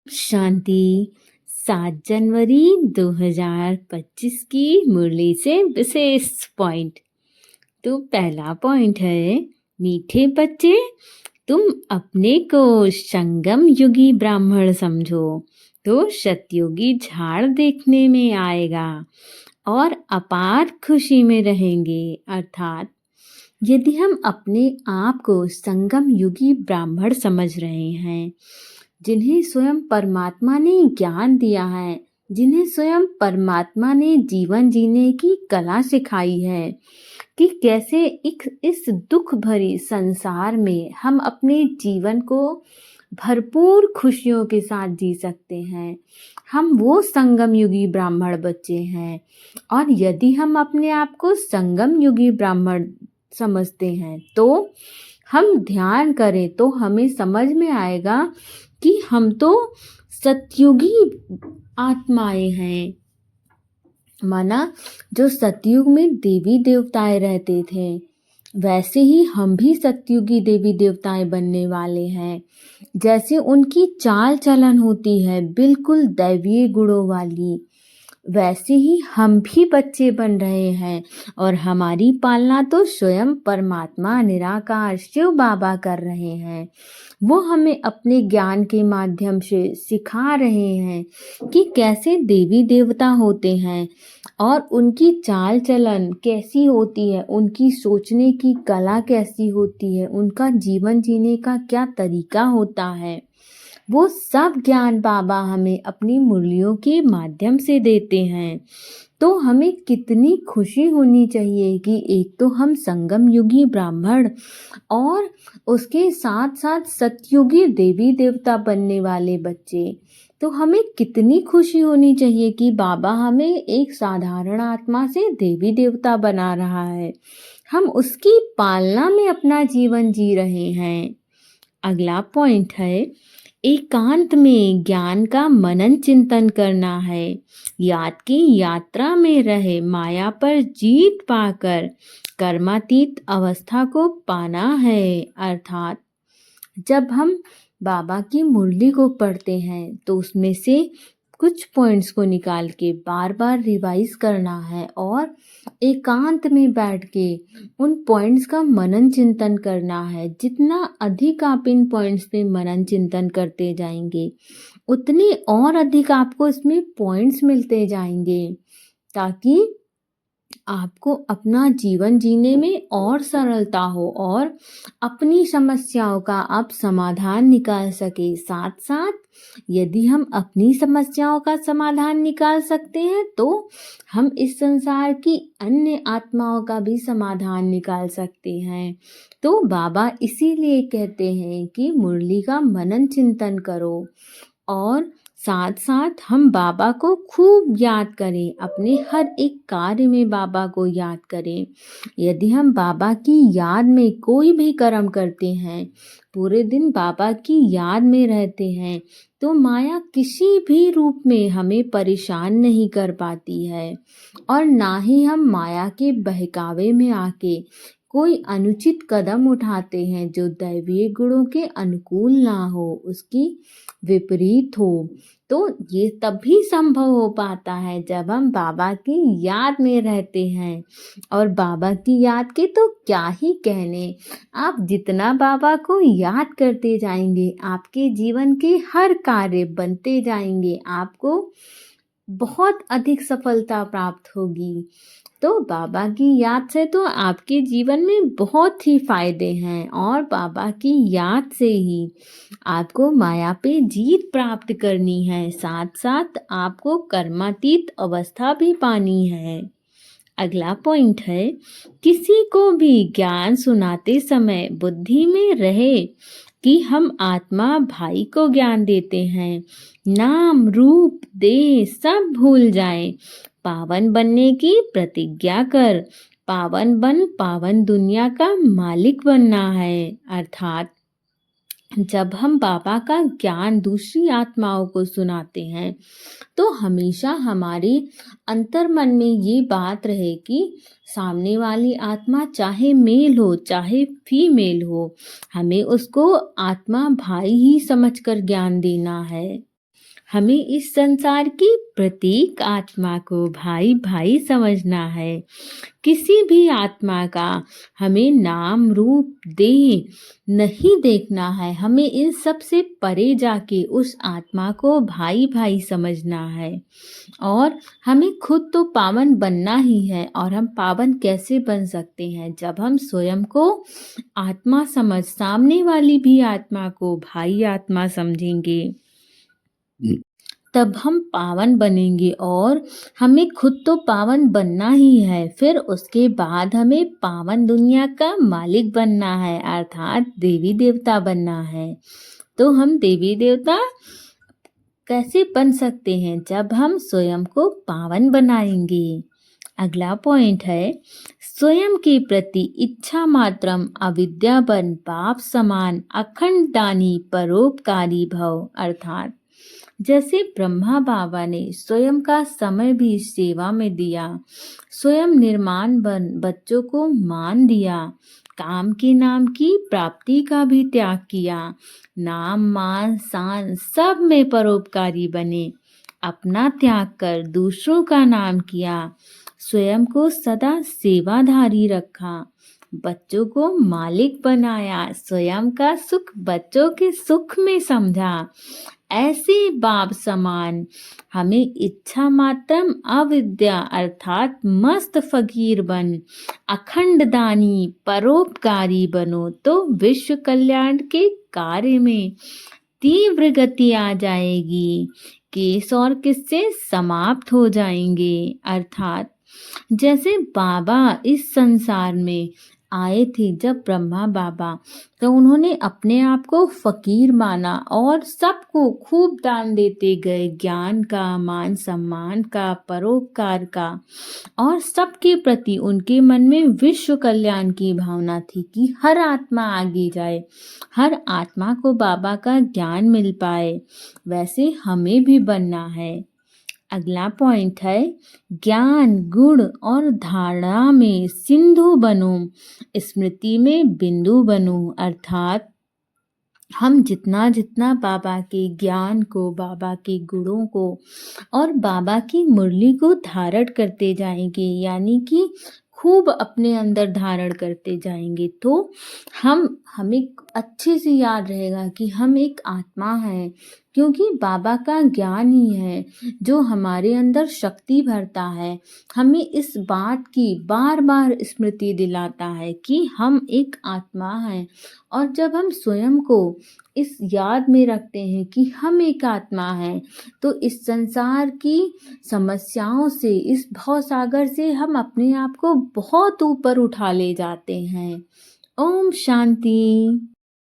शांति। 7 जनवरी 2025 की मुरली से विशेष पॉइंट। तो पहला पॉइंट है, मीठे बच्चे, तुम अपने को संगम युगी ब्राह्मण समझो तो सतयुगी झाड़ देखने में आएगा और अपार खुशी में रहेंगे। अर्थात यदि हम अपने आप को संगम युगी ब्राह्मण समझ रहे हैं, जिन्हें स्वयं परमात्मा ने ज्ञान दिया है, जिन्हें स्वयं परमात्मा ने जीवन जीने की कला सिखाई है कि कैसे इस दुख भरी संसार में हम अपने जीवन को भरपूर खुशियों के साथ जी सकते हैं, हम वो संगम युगी ब्राह्मण बच्चे हैं। और यदि हम अपने आप को संगम युगी ब्राह्मण समझते हैं तो हम ध्यान करें तो हमें समझ में आएगा कि हम तो सतयुगी आत्माएं हैं। माना जो सतयुग में देवी देवताएं रहते थे, वैसे ही हम भी सतयुगी देवी देवताएं बनने वाले हैं। जैसे उनकी चाल चलन होती है बिल्कुल दैवीय गुणों वाली, वैसे ही हम भी बच्चे बन रहे हैं और हमारी पालना तो स्वयं परमात्मा निराकार शिव बाबा कर रहे हैं। वो हमें अपने ज्ञान के माध्यम से सिखा रहे हैं कि कैसे देवी देवता होते हैं और उनकी चाल चलन कैसी होती है, उनकी सोचने की कला कैसी होती है, उनका जीवन जीने का क्या तरीका होता है। वो सब ज्ञान बाबा हमें अपनी मुरलियों के माध्यम से देते हैं। तो हमें कितनी खुशी होनी चाहिए कि एक तो हम संगम युगी ब्राह्मण और उसके साथ साथ सतयुगी देवी देवता बनने वाले बच्चे। तो हमें कितनी खुशी होनी चाहिए कि बाबा हमें एक साधारण आत्मा से देवी देवता बना रहा है, हम उसकी पालना में अपना जीवन जी रहे हैं। अगला पॉइंट है, एकांत में ज्ञान का मनन चिंतन करना है, याद की यात्रा में रहे माया पर जीत पाकर कर्मातीत अवस्था को पाना है। अर्थात जब हम बाबा की मुरली को पढ़ते हैं तो उसमें से कुछ पॉइंट्स को निकाल के बार बार रिवाइज करना है और एकांत में बैठ के उन पॉइंट्स का मनन चिंतन करना है। जितना अधिक आप इन पॉइंट्स पे मनन चिंतन करते जाएंगे, उतने और अधिक आपको इसमें पॉइंट्स मिलते जाएंगे, ताकि आपको अपना जीवन जीने में और सरलता हो और अपनी समस्याओं का आप समाधान निकाल सके। साथ साथ यदि हम अपनी समस्याओं का समाधान निकाल सकते हैं तो हम इस संसार की अन्य आत्माओं का भी समाधान निकाल सकते हैं। तो बाबा इसीलिए कहते हैं कि मुरली का मनन चिंतन करो और साथ साथ हम बाबा को खूब याद करें, अपने हर एक कार्य में बाबा को याद करें। यदि हम बाबा की याद में कोई भी कर्म करते हैं, पूरे दिन बाबा की याद में रहते हैं, तो माया किसी भी रूप में हमें परेशान नहीं कर पाती है और ना ही हम माया के बहकावे में आके कोई अनुचित कदम उठाते हैं जो दैवीय गुणों के अनुकूल ना हो, उसकी विपरीत हो। तो ये तभी संभव हो पाता है जब हम बाबा की याद में रहते हैं। और बाबा की याद के तो क्या ही कहने, आप जितना बाबा को याद करते जाएंगे, आपके जीवन के हर कार्य बनते जाएंगे, आपको बहुत अधिक सफलता प्राप्त होगी। तो बाबा की याद से तो आपके जीवन में बहुत ही फायदे हैं और बाबा की याद से ही आपको माया पे जीत प्राप्त करनी है, साथ साथ आपको कर्मातीत अवस्था भी पानी है। अगला पॉइंट है, किसी को भी ज्ञान सुनाते समय बुद्धि में रहे कि हम आत्मा भाई को ज्ञान देते हैं, नाम रूप देह सब भूल जाए, पावन बनने की प्रतिज्ञा कर, पावन बन पावन दुनिया का मालिक बनना है। अर्थात जब हम बाबा का ज्ञान दूसरी आत्माओं को सुनाते हैं तो हमेशा हमारे अंतर मन में ये बात रहे कि सामने वाली आत्मा चाहे मेल हो चाहे फीमेल हो, हमें उसको आत्मा भाई ही समझकर ज्ञान देना है। हमें इस संसार की प्रत्येक आत्मा को भाई भाई समझना है। किसी भी आत्मा का हमें नाम रूप देह नहीं देखना है। हमें इन सब से परे जाके उस आत्मा को भाई भाई समझना है। और हमें खुद तो पावन बनना ही है। और हम पावन कैसे बन सकते हैं? जब हम स्वयं को आत्मा समझ सामने वाली भी आत्मा को भाई आत्मा समझेंगे, तब हम पावन बनेंगे। और हमें खुद तो पावन बनना ही है, फिर उसके बाद हमें पावन दुनिया का मालिक बनना है, अर्थात देवी देवता बनना है। तो हम देवी देवता कैसे बन सकते हैं? जब हम स्वयं को पावन बनाएंगे। अगला पॉइंट है, स्वयं के प्रति इच्छा मात्रम अविद्या बन पाप समान अखंड दानी परोपकारी भव। अर्थात जैसे ब्रह्मा बाबा ने स्वयं का समय भी सेवा में दिया, स्वयं निर्माण बन बच्चों को मान दिया, काम के नाम की प्राप्ति का भी त्याग किया, नाम मान शान सब में परोपकारी बने, अपना त्याग कर दूसरों का नाम किया, स्वयं को सदा सेवाधारी रखा, बच्चों को मालिक बनाया, स्वयं का सुख बच्चों के सुख में समझा, ऐसे बाप समान हमें इच्छा मात्रम अविद्या अर्थात मस्त फकीर बन अखंड दानी परोपकारी बनो, तो विश्व कल्याण के कार्य में तीव्र गति आ जाएगी। केस और किस्से समाप्त हो जाएंगे। अर्थात जैसे बाबा इस संसार में आए थे, जब ब्रह्मा बाबा, तो उन्होंने अपने आप को फकीर माना और सबको खूब दान देते गए, ज्ञान का, मान सम्मान का, परोपकार का। और सबके प्रति उनके मन में विश्व कल्याण की भावना थी कि हर आत्मा आगे जाए, हर आत्मा को बाबा का ज्ञान मिल पाए। वैसे हमें भी बनना है। अगला पॉइंट है, ज्ञान गुण और धारणा में सिंधु बनो, स्मृति में बिंदु बनो। अर्थात हम जितना जितना बाबा के ज्ञान को, बाबा के गुणों को और बाबा की मुरली को धारण करते जाएंगे, यानी कि खूब अपने अंदर धारण करते जाएंगे, तो हमें अच्छे से याद रहेगा कि हम एक आत्मा हैं, क्योंकि बाबा का ज्ञान ही है जो हमारे अंदर शक्ति भरता है, हमें इस बात की बार बार स्मृति दिलाता है कि हम एक आत्मा हैं। और जब हम स्वयं को इस याद में रखते हैं कि हम एक आत्मा हैं, तो इस संसार की समस्याओं से, इस भवसागर से हम अपने आप को बहुत ऊपर उठा ले जाते हैं। ओम शांति।